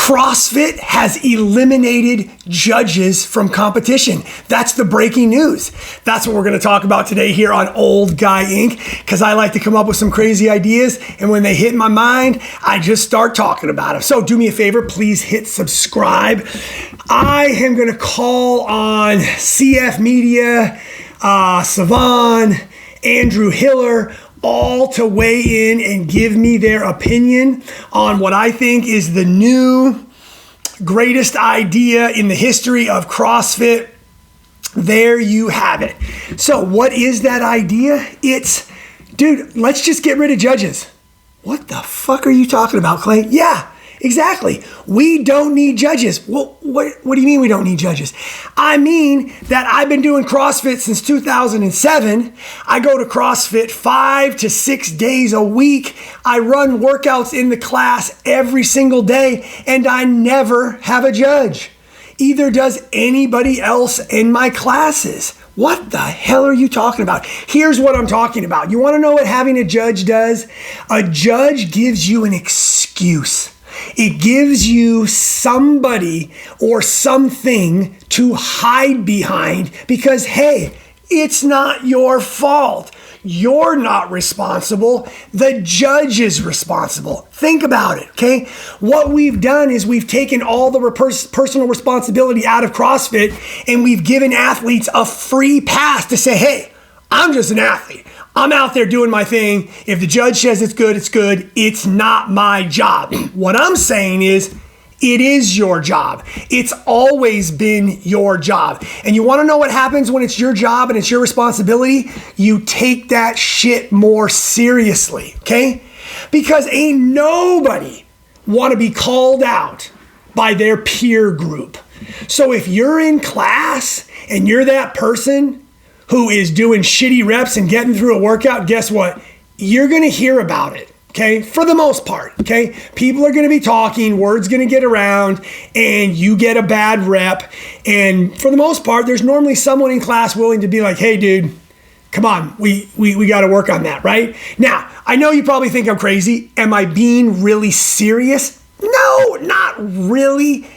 CrossFit has eliminated judges from competition. That's the breaking news. That's what we're going to talk about today here on Old Guy Inc. Because I like to come up with some crazy ideas, and when they hit my mind, I just start talking about them. So do me a favor, please hit subscribe. I am going to call on CF Media, Savan, Andrew Hiller, all to weigh in and give me their opinion on what I think is the new greatest idea in the history of CrossFit. There you have it. So what is that idea? It's, dude, let's just get rid of judges. What the fuck are you talking about, Clay? Yeah, exactly. We don't need judges. Well, what do you mean we don't need judges? I mean that I've been doing CrossFit since 2007. I go to CrossFit 5 to 6 days a week. I run workouts in the class every single day, and I never have a judge. Either does anybody else in my classes. What the hell are you talking about? Here's what I'm talking about. You want to know what having a judge does? A judge gives you an excuse. It gives you somebody or something to hide behind because, hey, it's not your fault. You're not responsible. The judge is responsible. Think about it, okay? What we've done is we've taken all the personal responsibility out of CrossFit, and we've given athletes a free pass to say, hey, I'm just an athlete. I'm out there doing my thing. If the judge says it's good, it's good. It's not my job. What I'm saying is, it is your job. It's always been your job. And you want to know what happens when it's your job and it's your responsibility? You take that shit more seriously, okay? Because ain't nobody want to be called out by their peer group. So if you're in class and you're that person who is doing shitty reps and getting through a workout, guess what? You're going to hear about it, okay? For the most part, okay? People are going to be talking, word's going to get around, and you get a bad rep. And for the most part, there's normally someone in class willing to be like, hey, dude, come on, we got to work on that, right? Now, I know you probably think I'm crazy. Am I being really serious? No, not really,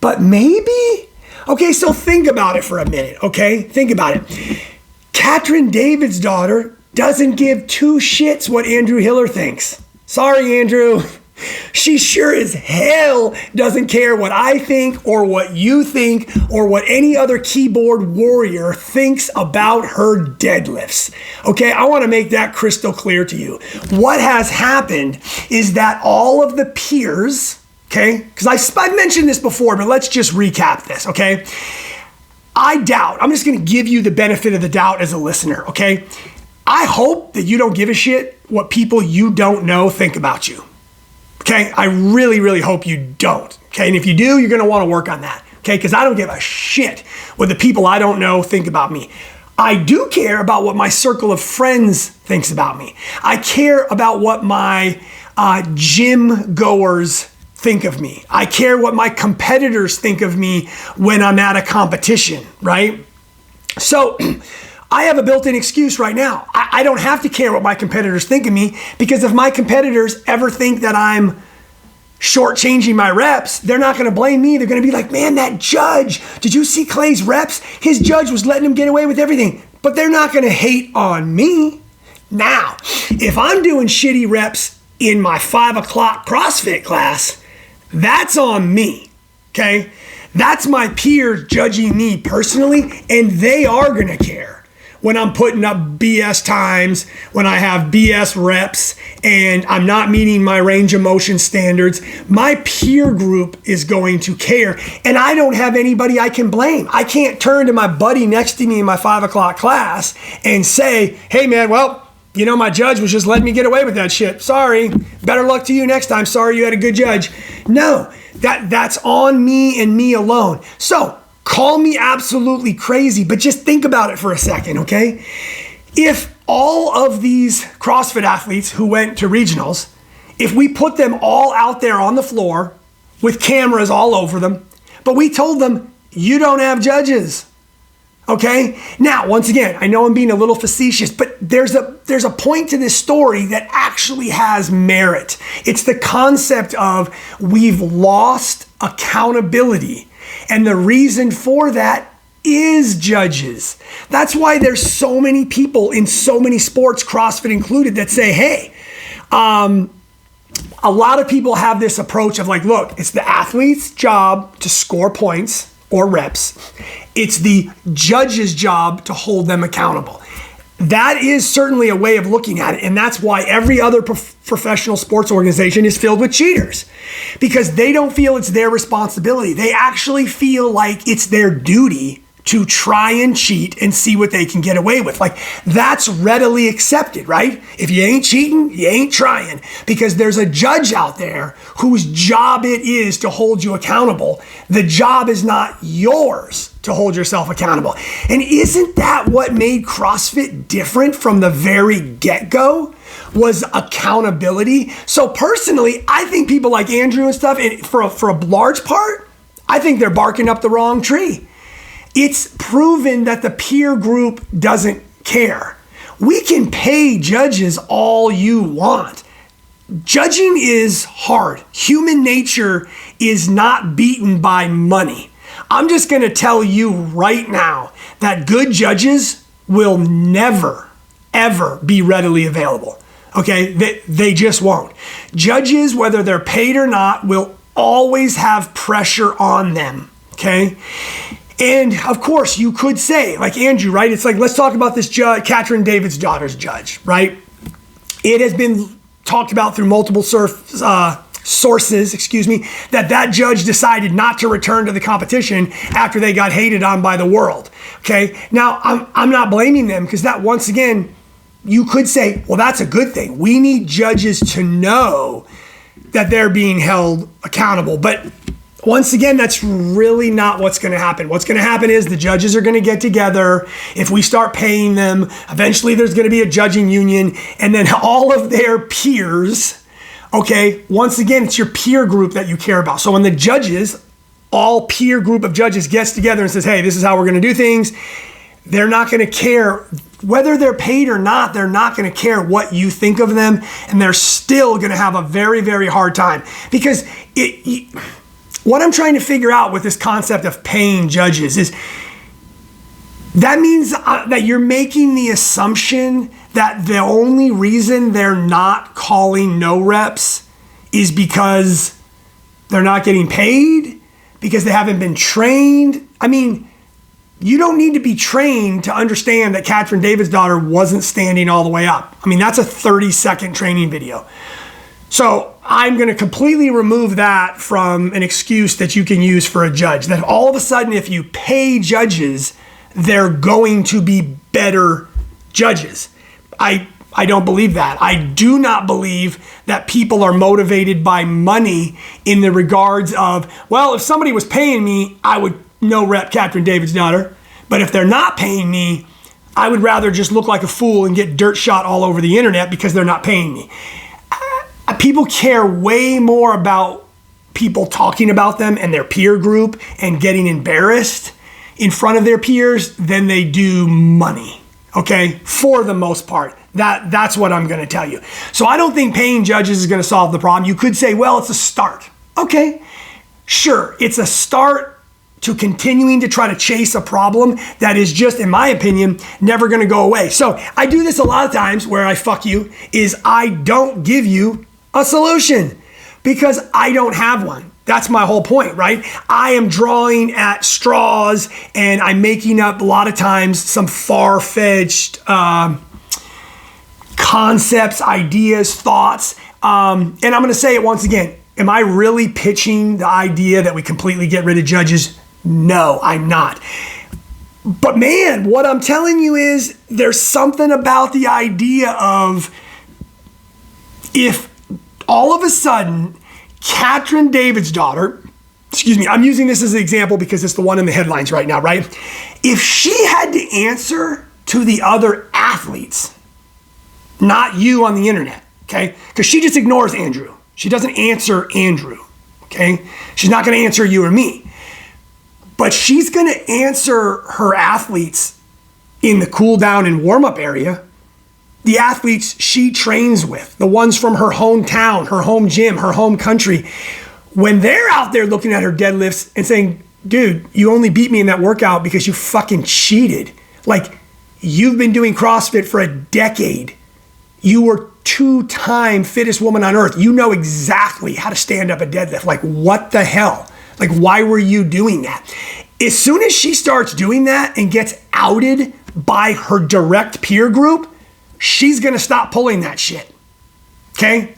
but maybe. Okay, so think about it for a minute, okay? Think about it. Katrin David's daughter doesn't give two shits what Andrew Hiller thinks. Sorry, Andrew. She sure as hell doesn't care what I think or what you think or what any other keyboard warrior thinks about her deadlifts. Okay, I want to make that crystal clear to you. What has happened is that all of the peers, okay, because I've mentioned this before, but let's just recap this, okay? I doubt, I'm just going to give you the benefit of the doubt as a listener, okay? I hope that you don't give a shit what people you don't know think about you, okay? I really, really hope you don't, okay? And if you do, you're going to want to work on that, okay? Because I don't give a shit what the people I don't know think about me. I do care about what my circle of friends thinks about me. I care about what my gym goers think of me. I care what my competitors think of me when I'm at a competition, right? So I have a built-in excuse right now. I don't have to care what my competitors think of me, because if my competitors ever think that I'm shortchanging my reps, they're not going to blame me. They're going to be like, man, that judge, did you see Clay's reps? His judge was letting him get away with everything. But they're not going to hate on me. Now, if I'm doing shitty reps in my 5 o'clock CrossFit class, that's on me, okay? That's my peers judging me personally, and they are going to care when I'm putting up BS times, when I have BS reps, and I'm not meeting my range of motion standards. My peer group is going to care, and I don't have anybody I can blame. I can't turn to my buddy next to me in my 5 o'clock class and say, hey, man, well, you know, my judge was just letting me get away with that shit. Sorry. Better luck to you next time. Sorry you had a good judge. No, that's on me and me alone. So call me absolutely crazy, but just think about it for a second, okay? If all of these CrossFit athletes who went to regionals, if we put them all out there on the floor with cameras all over them, but we told them, you don't have judges, Okay. Now, once again, I know I'm being a little facetious, but there's a point to this story that actually has merit. It's the concept of we've lost accountability. And the reason for that is judges. That's why there's so many people in so many sports, CrossFit included, that say, hey, a lot of people have this approach of like, look, it's the athlete's job to score points or reps. It's the judge's job to hold them accountable. That is certainly a way of looking at it. And that's why every other professional sports organization is filled with cheaters, because they don't feel it's their responsibility. They actually feel like it's their duty to try and cheat and see what they can get away with. Like, that's readily accepted, right? If you ain't cheating, you ain't trying, because there's a judge out there whose job it is to hold you accountable. The job is not yours to hold yourself accountable. And isn't that what made CrossFit different from the very get-go? Was accountability. So personally, I think people like Andrew and stuff, and for a large part, I think they're barking up the wrong tree. It's proven that the peer group doesn't care. We can pay judges all you want. Judging is hard. Human nature is not beaten by money. I'm just going to tell you right now that good judges will never, ever be readily available. Okay? They just won't. Judges, whether they're paid or not, will always have pressure on them. Okay? And of course, you could say, like Andrew, right? It's like, let's talk about this judge, Catherine David's daughter's judge, right? It has been talked about through multiple sources, that judge decided not to return to the competition after they got hated on by the world. Okay. Now, I'm not blaming them, because that, once again, you could say, well, that's a good thing. We need judges to know that they're being held accountable. But once again, that's really not what's going to happen. What's going to happen is the judges are going to get together. If we start paying them, eventually there's going to be a judging union, and then all of their peers, okay, once again, it's your peer group that you care about. So when the judges, all peer group of judges gets together and says, hey, this is how we're going to do things, they're not going to care whether they're paid or not. They're not going to care what you think of them, and they're still going to have a very, very hard time, because what I'm trying to figure out with this concept of paying judges is that means that you're making the assumption that the only reason they're not calling no reps is because they're not getting paid, because they haven't been trained. I mean, you don't need to be trained to understand that Catherine David's daughter wasn't standing all the way up. I mean, that's a 30-second training video. So I'm going to completely remove that from an excuse that you can use for a judge, that all of a sudden, if you pay judges, they're going to be better judges. I don't believe that. I do not believe that people are motivated by money in the regards of, well, if somebody was paying me, I would no rep Catherine David's daughter. But if they're not paying me, I would rather just look like a fool and get dirt shot all over the internet because they're not paying me. People care way more about people talking about them and their peer group and getting embarrassed in front of their peers than they do money, okay? For the most part. That's what I'm going to tell you. So I don't think paying judges is going to solve the problem. You could say, well, it's a start. Okay, sure, it's a start to continuing to try to chase a problem that is just, in my opinion, never going to go away. So I do this a lot of times where I fuck you, is I don't give you a solution because I don't have one. That's my whole point, right? I am drawing at straws and I'm making up a lot of times some far-fetched concepts, ideas, thoughts. And I'm going to say it once again. Am I really pitching the idea that we completely get rid of judges? No, I'm not. But man, what I'm telling you is there's something about the idea of if all of a sudden Catherine David's daughter, I'm using this as an example because it's the one in the headlines right now, right? If she had to answer to the other athletes, not you on the internet, okay? Because she just ignores Andrew. She doesn't answer Andrew, okay? She's not going to answer you or me. But she's going to answer her athletes in the cool down and warm up area. The athletes she trains with, the ones from her hometown, her home gym, her home country, when they're out there looking at her deadlifts and saying, dude, you only beat me in that workout because you fucking cheated. Like, you've been doing CrossFit for a decade. You were 2-time fittest woman on earth. You know exactly how to stand up a deadlift. Like, what the hell? Like, why were you doing that? As soon as she starts doing that and gets outed by her direct peer group, she's gonna stop pulling that shit, okay?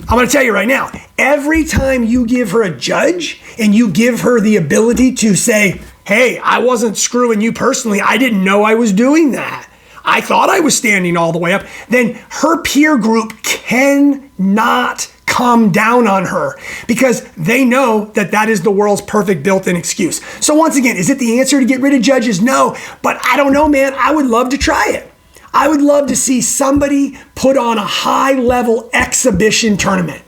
I'm gonna tell you right now, every time you give her a judge and you give her the ability to say, hey, I wasn't screwing you personally, I didn't know I was doing that, I thought I was standing all the way up, then her peer group cannot come down on her because they know that that is the world's perfect built-in excuse. So once again, is it the answer to get rid of judges? No, but I don't know, man. I would love to try it. I would love to see somebody put on a high-level exhibition tournament,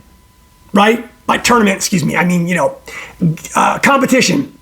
right? By tournament, excuse me, I mean, competition.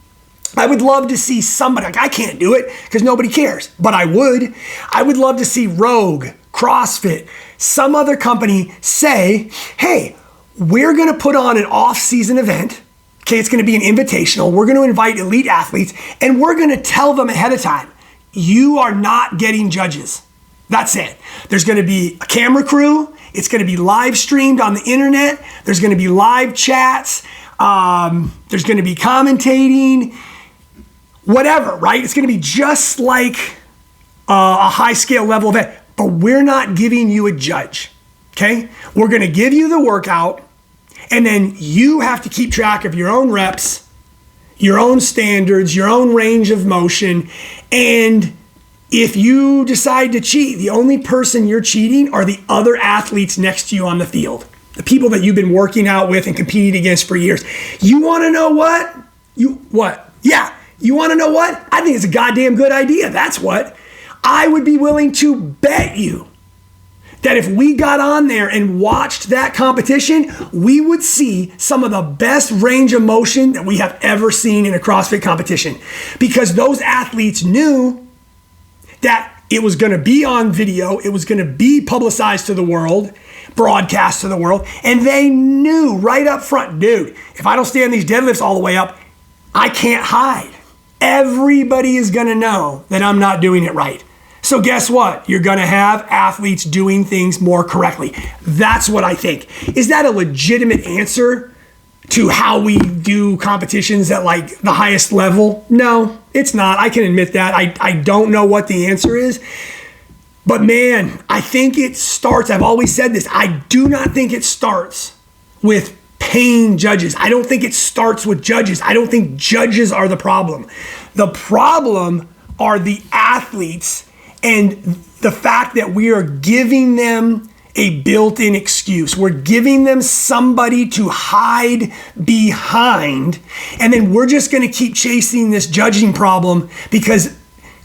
I would love to see somebody, like I can't do it because nobody cares, but I would. I would love to see Rogue, CrossFit, some other company say, hey, we're going to put on an off-season event. Okay, it's going to be an invitational. We're going to invite elite athletes, and we're going to tell them ahead of time, you are not getting judges. That's it. There's going to be a camera crew. It's going to be live streamed on the internet. There's going to be live chats. There's going to be commentating, whatever, right? It's going to be just like a high-scale level event, but we're not giving you a judge. Okay, we're going to give you the workout, and then you have to keep track of your own reps, your own standards, your own range of motion. And if you decide to cheat, the only person you're cheating are the other athletes next to you on the field, the people that you've been working out with and competing against for years. You want to know what? You want to know what? I think it's a goddamn good idea. That's what. I would be willing to bet you that if we got on there and watched that competition, we would see some of the best range of motion that we have ever seen in a CrossFit competition. Because those athletes knew that it was going to be on video, it was going to be publicized to the world, broadcast to the world, and they knew right up front, dude, if I don't stand these deadlifts all the way up, I can't hide. Everybody is going to know that I'm not doing it right. So guess what? You're going to have athletes doing things more correctly. That's what I think. Is that a legitimate answer to how we do competitions at like the highest level? No, it's not. I can admit that. I don't know what the answer is. But man, I think it starts, I've always said this, I do not think it starts with paying judges. I don't think it starts with judges. I don't think judges are the problem. The problem are the athletes and the fact that we are giving them a built-in excuse. We're giving them somebody to hide behind, and then we're just going to keep chasing this judging problem because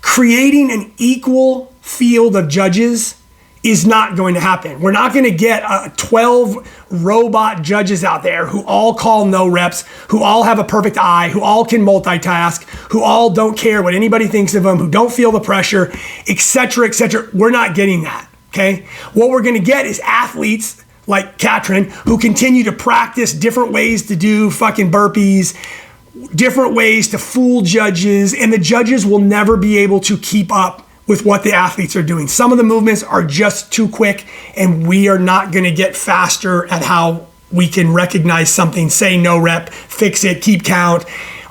creating an equal field of judges is not going to happen. We're not going to get 12 robot judges out there who all call no reps, who all have a perfect eye, who all can multitask, who all don't care what anybody thinks of them, who don't feel the pressure, etc., etc. We're not getting that, okay? What we're going to get is athletes like Katrin who continue to practice different ways to do fucking burpees, different ways to fool judges, and the judges will never be able to keep up with what the athletes are doing. Some of the movements are just too quick, and we are not going to get faster at how we can recognize something, say no rep, fix it, keep count,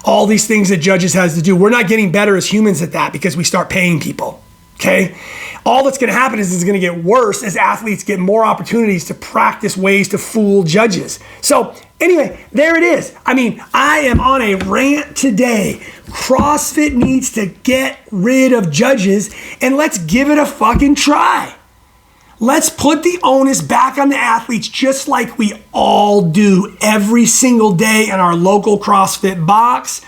all these things that judges has to do. We're not getting better as humans at that because we start paying people, okay? All that's going to happen is it's going to get worse as athletes get more opportunities to practice ways to fool judges. So anyway, there it is. I mean, I am on a rant today. CrossFit needs to get rid of judges, and let's give it a fucking try. Let's put the onus back on the athletes just like we all do every single day in our local CrossFit box.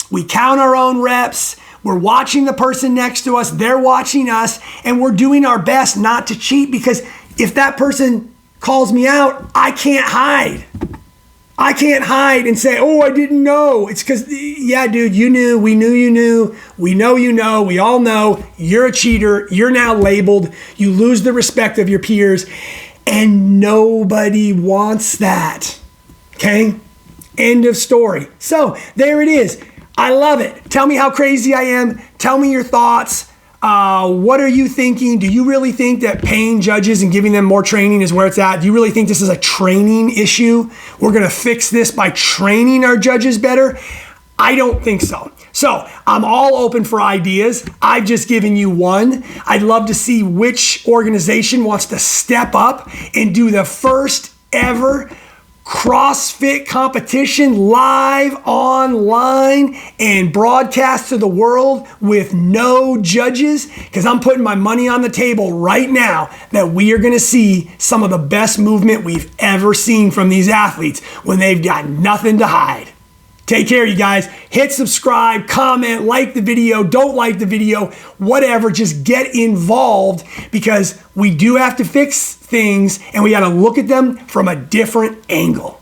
We count our own reps. We're watching the person next to us. They're watching us, and we're doing our best not to cheat because if that person calls me out, I can't hide. I can't hide and say, oh, I didn't know. It's because, yeah, dude, you knew. We knew you knew. We know you know. We all know you're a cheater. You're now labeled. You lose the respect of your peers. And nobody wants that. Okay? End of story. So there it is. I love it. Tell me how crazy I am. Tell me your thoughts. What are you thinking? Do you really think that paying judges and giving them more training is where it's at? Do you really think this is a training issue? We're going to fix this by training our judges better? I don't think so. So I'm all open for ideas. I've just given you one. I'd love to see which organization wants to step up and do the first ever CrossFit competition live online and broadcast to the world with no judges, because I'm putting my money on the table right now that we are going to see some of the best movement we've ever seen from these athletes when they've got nothing to hide. Take care, you guys. Hit subscribe, comment, like the video, don't like the video, whatever. Just get involved, because we do have to fix things and we got to look at them from a different angle.